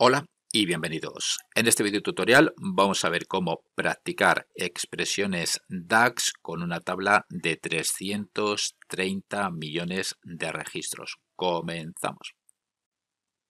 Hola y bienvenidos. En este video tutorial vamos a ver cómo practicar expresiones DAX con una tabla de 330 millones de registros. Comenzamos.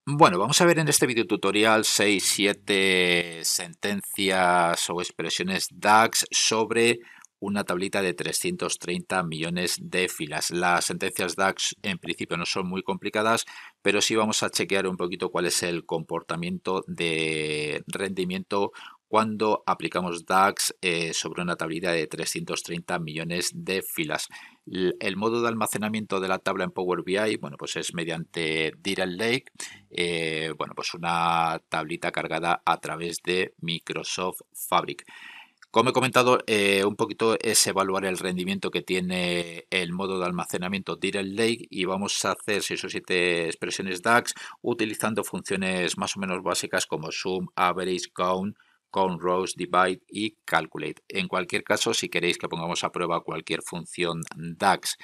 Bueno, vamos a ver en este video tutorial 6-7 sentencias o expresiones DAX sobre una tablita de 330 millones de filas. Las sentencias DAX en principio no son muy complicadas, pero sí vamos a chequear un poquito cuál es el comportamiento de rendimiento cuando aplicamos DAX sobre una tablita de 330 millones de filas. El modo de almacenamiento de la tabla en Power BI, bueno, pues es mediante Dirac Lake, bueno, pues una tablita cargada a través de Microsoft Fabric. Como he comentado, un poquito es evaluar el rendimiento que tiene el modo de almacenamiento Dirac Lake y vamos a hacer 6 o 7 expresiones DAX utilizando funciones más o menos básicas como Sum, Average, Count, Count Rows, Divide y Calculate. En cualquier caso, si queréis que pongamos a prueba cualquier función DAX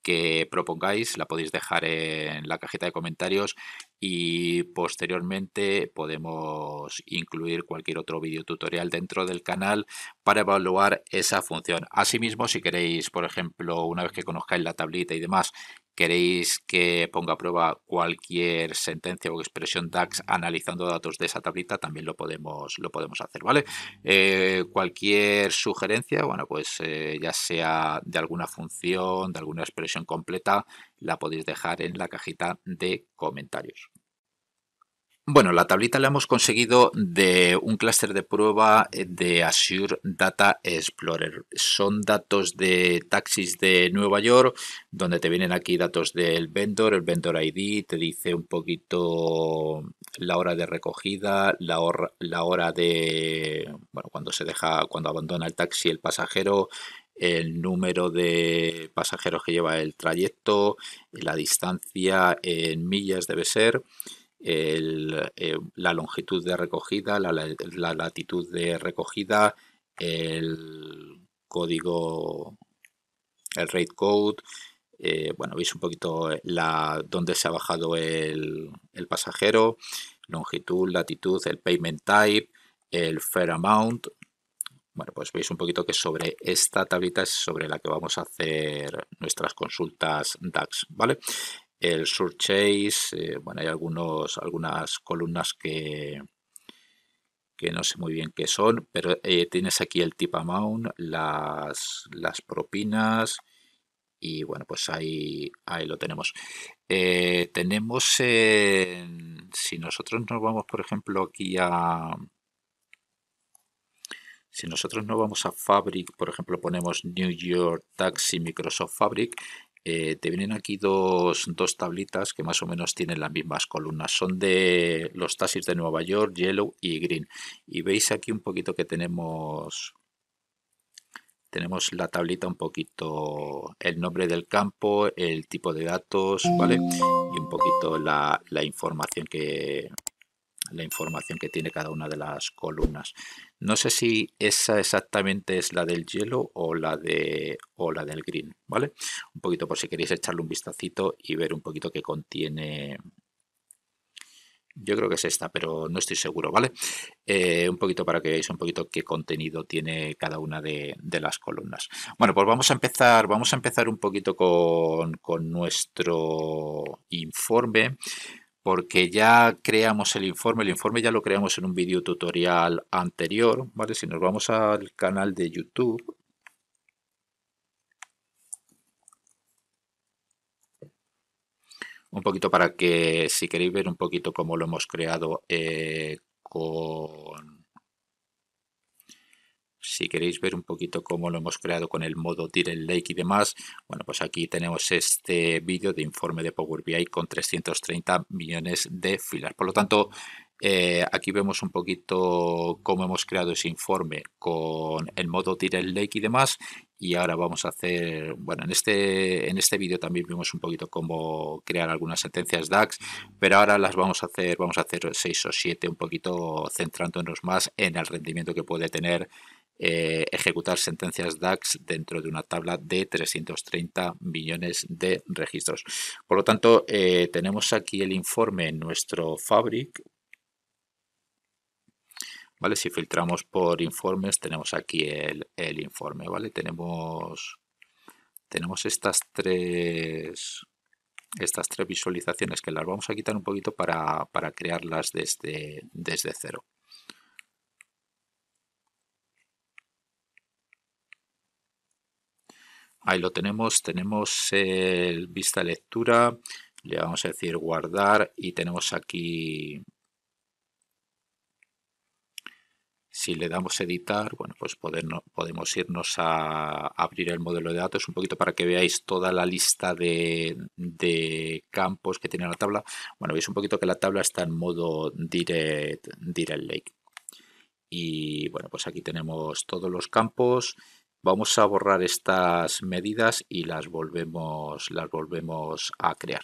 que propongáis, la podéis dejar en la cajita de comentarios y posteriormente podemos incluir cualquier otro vídeo tutorial dentro del canal para evaluar esa función. Asimismo, si queréis, por ejemplo, una vez que conozcáis la tablita y demás, queréis que ponga a prueba cualquier sentencia o expresión DAX analizando datos de esa tablita, también lo podemos hacer, ¿vale? Cualquier sugerencia, bueno, pues ya sea de alguna función, de alguna expresión completa, la podéis dejar en la cajita de comentarios. Bueno, la tablita la hemos conseguido de un clúster de prueba de Azure Data Explorer. Son datos de taxis de Nueva York, donde te vienen aquí datos del vendor, el vendor ID, te dice un poquito la hora de recogida, la hora de, bueno, cuando abandona el taxi el pasajero, el número de pasajeros que lleva el trayecto, la distancia en millas debe ser, la longitud de recogida, la latitud de recogida, el código, el rate code. Bueno, veis un poquito dónde se ha bajado el pasajero, longitud, latitud, el payment type, el fair amount. Bueno, pues veis un poquito que sobre esta tablita es sobre la que vamos a hacer nuestras consultas DAX, ¿vale? El Surchase, bueno, hay algunas columnas que no sé muy bien qué son, pero tienes aquí el tip amount, las propinas y bueno, pues ahí lo tenemos. Si nosotros nos vamos, por ejemplo, si nosotros no vamos a Fabric, por ejemplo, ponemos New York Taxi Microsoft Fabric, te vienen aquí dos tablitas que más o menos tienen las mismas columnas. Son de los taxis de Nueva York, Yellow y Green. Y veis aquí un poquito que tenemos la tablita un poquito, el nombre del campo, el tipo de datos, ¿vale? Y un poquito la información que tiene cada una de las columnas. No sé si esa exactamente es la del hielo o la del green, ¿vale? Un poquito por si queréis echarle un vistacito y ver un poquito qué contiene. Yo creo que es esta, pero no estoy seguro, ¿vale? Un poquito para que veáis un poquito qué contenido tiene cada una de las columnas. Bueno, pues vamos a empezar un poquito con nuestro informe, porque ya creamos el informe ya lo creamos en un vídeo tutorial anterior, ¿vale? Si nos vamos al canal de YouTube, un poquito para que si queréis ver un poquito cómo lo hemos creado si queréis ver un poquito cómo lo hemos creado con el modo Dirac Lake y demás, bueno, pues aquí tenemos este vídeo de informe de Power BI con 330 millones de filas. Por lo tanto, aquí vemos un poquito cómo hemos creado ese informe con el modo Dirac Lake y demás. Y ahora vamos a hacer, bueno, en este vídeo también vimos un poquito cómo crear algunas sentencias DAX, pero ahora vamos a hacer 6 o 7, un poquito centrándonos más en el rendimiento que puede tener ejecutar sentencias DAX dentro de una tabla de 330 millones de registros. Por lo tanto, tenemos aquí el informe en nuestro Fabric. ¿vale? Si filtramos por informes, tenemos aquí el informe, ¿vale? Tenemos estas tres visualizaciones que las vamos a quitar un poquito para crearlas desde cero. Ahí lo tenemos el vista lectura, le vamos a decir guardar y tenemos aquí, si le damos editar, bueno, pues podemos irnos a abrir el modelo de datos un poquito para que veáis toda la lista de campos que tiene la tabla. Bueno, veis un poquito que la tabla está en modo Direct Lake. Y bueno, pues aquí tenemos todos los campos. Vamos a borrar estas medidas y las volvemos a crear.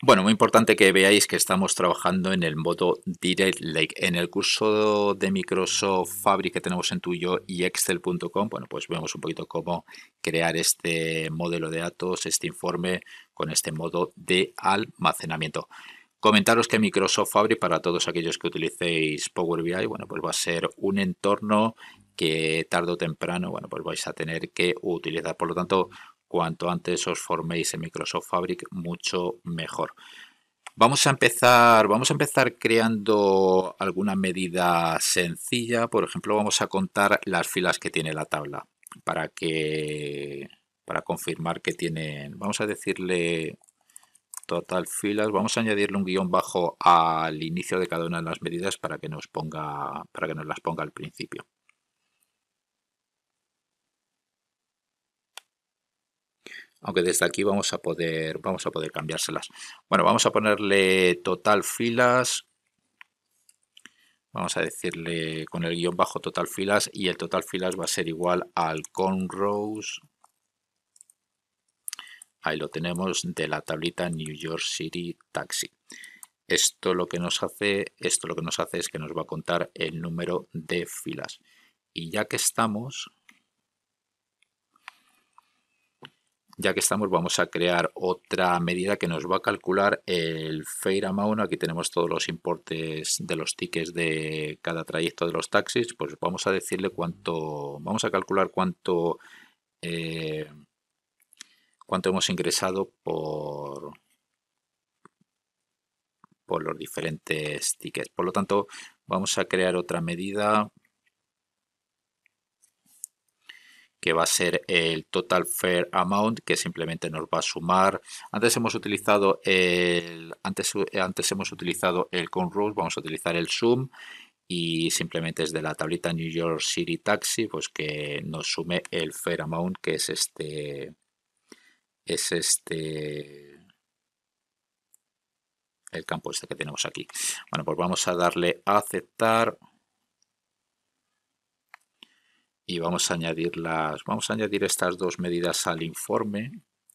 Bueno, muy importante que veáis que estamos trabajando en el modo Direct Lake. En el curso de Microsoft Fabric que tenemos en tuyo y excel.com, bueno, pues vemos un poquito cómo crear este modelo de datos, este informe con este modo de almacenamiento. Comentaros que Microsoft Fabric, para todos aquellos que utilicéis Power BI, bueno, pues va a ser un entorno que tarde o temprano, bueno, pues vais a tener que utilizar. Por lo tanto, cuanto antes os forméis en Microsoft Fabric, mucho mejor. Vamos a empezar creando alguna medida sencilla. Por ejemplo, vamos a contar las filas que tiene la tabla para confirmar que tienen. Vamos a decirle total filas. Vamos a añadirle un guión bajo al inicio de cada una de las medidas para que nos las ponga al principio. Aunque desde aquí vamos a poder cambiárselas. Bueno, vamos a ponerle total filas. Vamos a decirle con el guión bajo total filas y el total filas va a ser igual al count rows. Ahí lo tenemos de la tablita New York City Taxi. Esto lo que nos hace es que nos va a contar el número de filas. Y ya que estamos, vamos a crear otra medida que nos va a calcular el Fare Amount. Aquí tenemos todos los importes de los tickets de cada trayecto de los taxis. Pues vamos a decirle vamos a calcular cuánto hemos ingresado por los diferentes tickets. Por lo tanto, vamos a crear otra medida que va a ser el Total Fare Amount, que simplemente nos va a sumar. Antes hemos utilizado el count rows, vamos a utilizar el sum y simplemente es de la tablita New York City Taxi, pues que nos sume el Fare Amount, que es el campo que tenemos aquí. Bueno, pues vamos a darle a aceptar y vamos a añadir estas dos medidas al informe,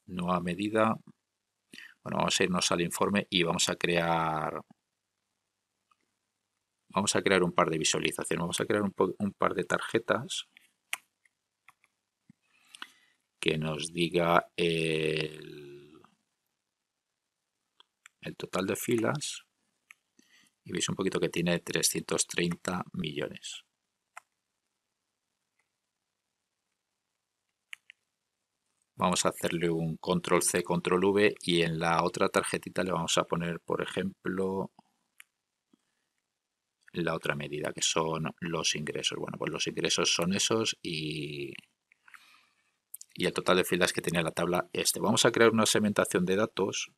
nueva medida. Bueno, vamos a irnos al informe y vamos a crear un par de visualizaciones. Vamos a crear un par de tarjetas que nos diga el total de filas y veis un poquito que tiene 330 millones. Vamos a hacerle un control C, control V y en la otra tarjetita le vamos a poner, por ejemplo, la otra medida que son los ingresos. Bueno, pues los ingresos son esos y el total de filas que tiene la tabla Vamos a crear una segmentación de datos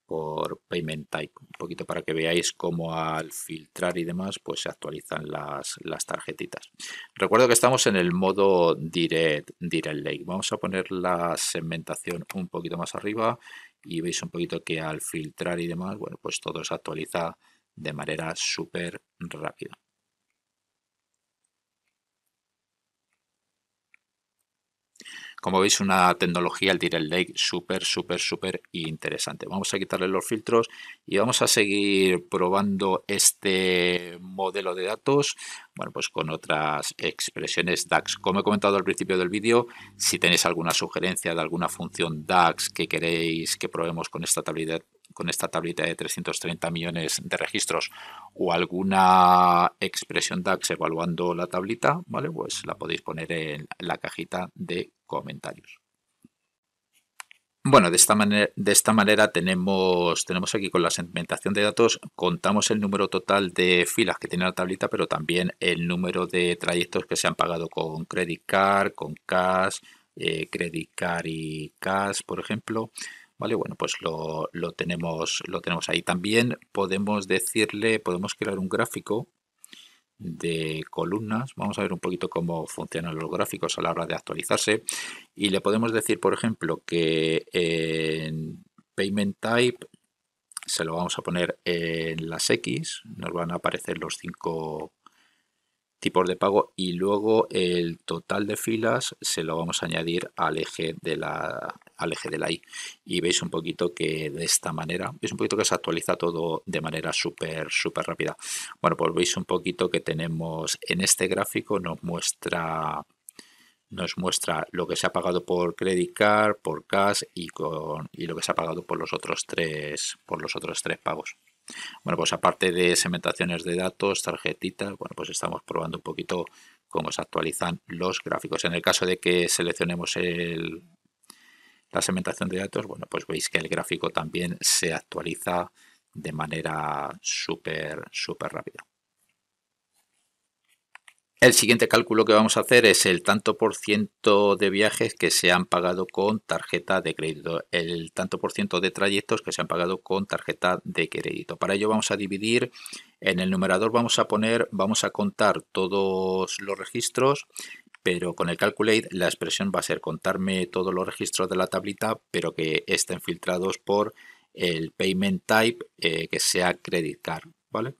por Payment Type, un poquito para que veáis cómo al filtrar y demás pues se actualizan las tarjetitas. Recuerdo que estamos en el modo Direct Lake. Vamos a poner la segmentación un poquito más arriba y veis un poquito que al filtrar y demás, bueno, pues todo se actualiza de manera súper rápida. Como veis, una tecnología, el Direct Lake, súper interesante. Vamos a quitarle los filtros y vamos a seguir probando este modelo de datos, bueno, pues con otras expresiones DAX. Como he comentado al principio del vídeo, si tenéis alguna sugerencia de alguna función DAX que queréis que probemos con esta con esta tablita de 330 millones de registros o alguna expresión DAX evaluando la tablita, ¿vale? Pues la podéis poner en la cajita de comentarios. Bueno, de esta manera tenemos aquí con la segmentación de datos, contamos el número total de filas que tiene la tablita, pero también el número de trayectos que se han pagado con Credit Card, con Cash, Credit Card y Cash, por ejemplo. Vale, bueno, pues lo tenemos ahí. También podemos crear un gráfico de columnas. Vamos a ver un poquito cómo funcionan los gráficos a la hora de actualizarse y le podemos decir, por ejemplo, que en Payment Type se lo vamos a poner en las X, nos van a aparecer los 5 tipos de pago y luego el total de filas se lo vamos a añadir al eje de la Y, y veis un poquito que de esta manera, veis un poquito que se actualiza todo de manera súper rápida. Bueno, pues veis un poquito que tenemos en este gráfico, nos muestra lo que se ha pagado por Credit Card, por Cash y lo que se ha pagado por los otros tres pagos. Bueno, pues aparte de segmentaciones de datos, tarjetitas, bueno, pues estamos probando un poquito cómo se actualizan los gráficos. En el caso de que seleccionemos la segmentación de datos, bueno, pues veis que el gráfico también se actualiza de manera súper rápida. El siguiente cálculo que vamos a hacer es el tanto por ciento de viajes que se han pagado con tarjeta de crédito, el tanto por ciento de trayectos que se han pagado con tarjeta de crédito. Para ello vamos a dividir, en el numerador vamos a contar todos los registros, pero con el Calculate la expresión va a ser contarme todos los registros de la tablita, pero que estén filtrados por el Payment Type que sea Credit Card, ¿vale?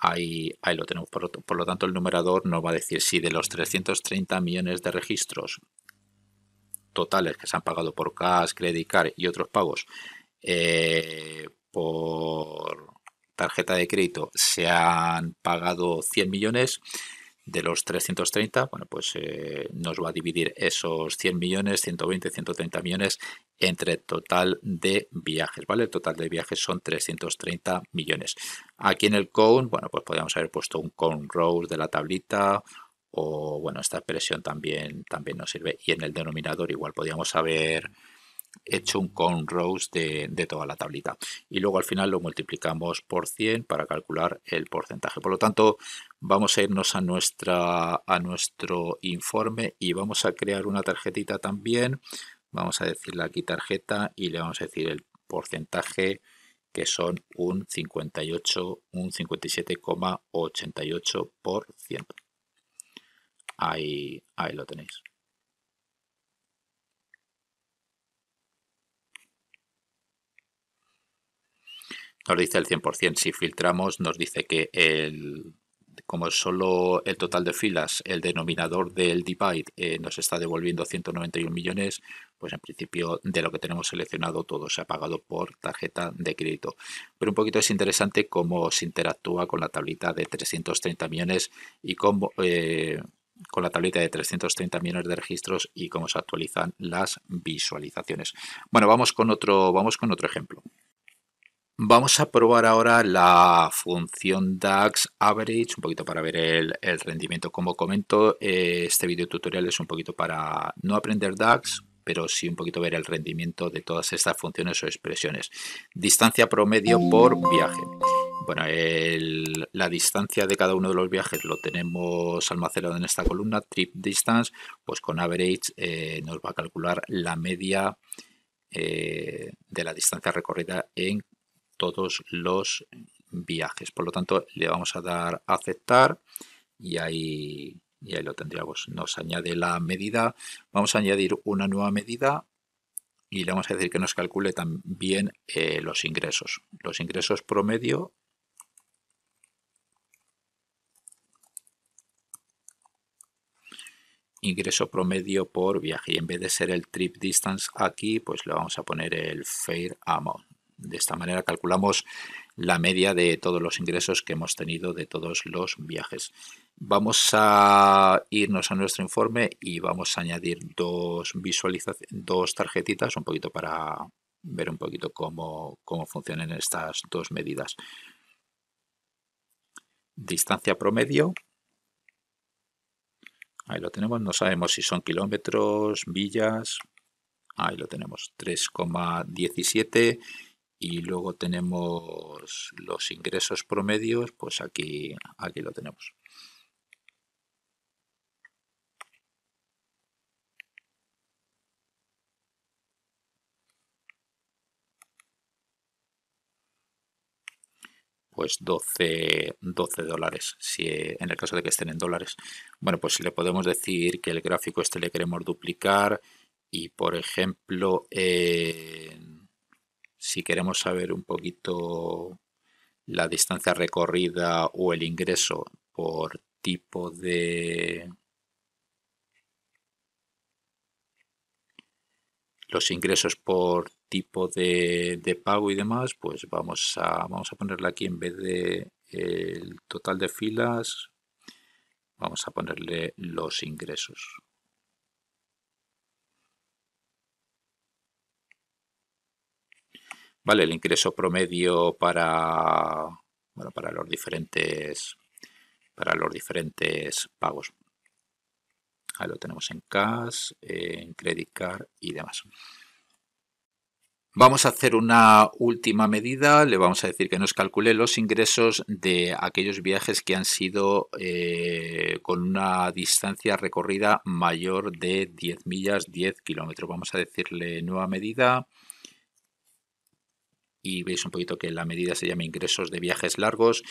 Ahí lo tenemos. Por lo tanto, el numerador nos va a decir si de los 330 millones de registros totales que se han pagado por Cash, Credit Card y otros pagos por tarjeta de crédito se han pagado 100 millones. De los 330, bueno, pues nos va a dividir esos 100 millones, 120, 130 millones entre el total de viajes, ¿vale? El total de viajes son 330 millones. Aquí en el count, bueno, pues podríamos haber puesto un count rows de la tablita o, bueno, esta expresión también nos sirve. Y en el denominador igual podríamos haber hecho un count rows de toda la tablita y luego al final lo multiplicamos por 100 para calcular el porcentaje. Por lo tanto, vamos a irnos a nuestro informe y vamos a crear una tarjetita también. Vamos a decirle aquí tarjeta y le vamos a decir el porcentaje, que son un 57,88%. Ahí lo tenéis. Nos dice el 100%. Si filtramos, nos dice que como solo el total de filas, el denominador del divide nos está devolviendo 191 millones, pues en principio de lo que tenemos seleccionado todo se ha pagado por tarjeta de crédito. Pero un poquito es interesante cómo se interactúa con la tablita de 330 millones y cómo con la tablita de 330 millones de registros y cómo se actualizan las visualizaciones. Bueno, vamos con otro ejemplo. Vamos a probar ahora la función DAX Average, un poquito para ver el rendimiento. Como comento, este video tutorial es un poquito para no aprender DAX, pero sí un poquito ver el rendimiento de todas estas funciones o expresiones. Distancia promedio por viaje. Bueno, la distancia de cada uno de los viajes lo tenemos almacenado en esta columna, trip distance, pues con average nos va a calcular la media de la distancia recorrida en todos los viajes. Por lo tanto, le vamos a dar a aceptar y ahí lo tendríamos. Nos añade la medida. Vamos a añadir una nueva medida y le vamos a decir que nos calcule también los ingresos. Los ingresos promedio. Ingreso promedio por viaje. Y en vez de ser el trip distance aquí, pues le vamos a poner el fare amount. De esta manera calculamos la media de todos los ingresos que hemos tenido de todos los viajes. Vamos a irnos a nuestro informe y vamos a añadir dos tarjetitas, un poquito para ver un poquito cómo funcionan estas dos medidas. Distancia promedio. Ahí lo tenemos, no sabemos si son kilómetros, millas. Ahí lo tenemos, 3,17. Y luego tenemos los ingresos promedios, pues aquí lo tenemos. Pues 12 dólares, si en el caso de que estén en dólares. Bueno, pues si le podemos decir que el gráfico este le queremos duplicar y, por ejemplo, si queremos saber un poquito la distancia recorrida o el ingreso por tipo de... los ingresos por tipo de pago y demás, pues vamos a ponerle aquí, en vez de el total de filas, vamos a ponerle los ingresos. Vale, el ingreso promedio para los diferentes pagos. Ahí lo tenemos en cash, en credit card y demás. Vamos a hacer una última medida, le vamos a decir que nos calcule los ingresos de aquellos viajes que han sido con una distancia recorrida mayor de 10 millas, 10 kilómetros. Vamos a decirle nueva medida y veis un poquito que la medida se llama ingresos de viajes largos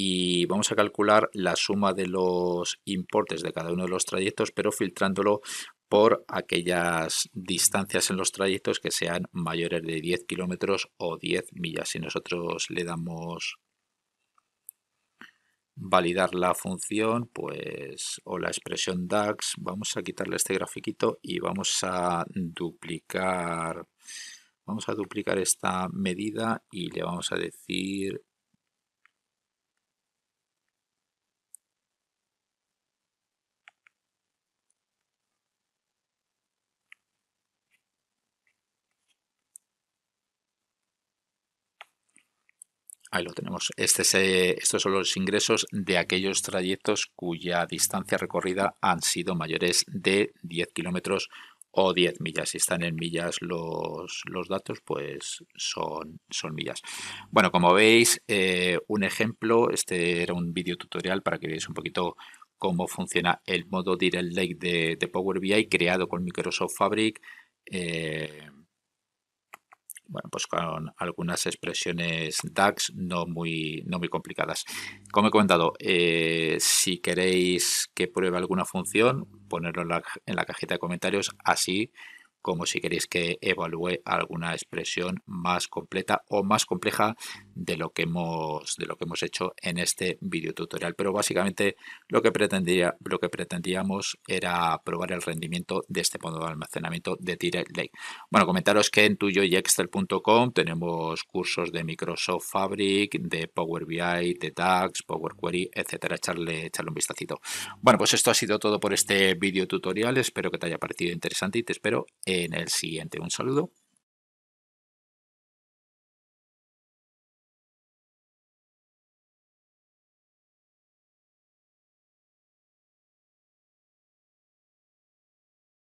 y vamos a calcular la suma de los importes de cada uno de los trayectos, pero filtrándolo por aquellas distancias en los trayectos que sean mayores de 10 kilómetros o 10 millas. Si nosotros le damos validar la función, pues, o la expresión DAX, vamos a quitarle este grafiquito y vamos a duplicar esta medida y le vamos a decir ahí lo tenemos. Estos son los ingresos de aquellos trayectos cuya distancia recorrida han sido mayores de 10 kilómetros o 10 millas. Si están en millas los datos, pues son millas. Bueno, como veis, un ejemplo, este era un vídeo tutorial para que veáis un poquito cómo funciona el modo Direct Lake de Power BI creado con Microsoft Fabric. Bueno, pues con algunas expresiones DAX no muy complicadas. Como he comentado, si queréis que pruebe alguna función, ponerlo en la cajita de comentarios, así como si queréis que evalúe alguna expresión más completa o más compleja de lo que hemos hecho en este vídeo tutorial. Pero básicamente lo que pretendíamos era probar el rendimiento de este modo de almacenamiento de Direct Lake. Bueno, comentaros que en tuyoyexcel.com tenemos cursos de Microsoft Fabric, de Power BI, de DAX, Power Query, etcétera. Echarle un vistacito. Bueno, pues esto ha sido todo por este vídeo tutorial. Espero que te haya parecido interesante y te espero en el siguiente. Un saludo.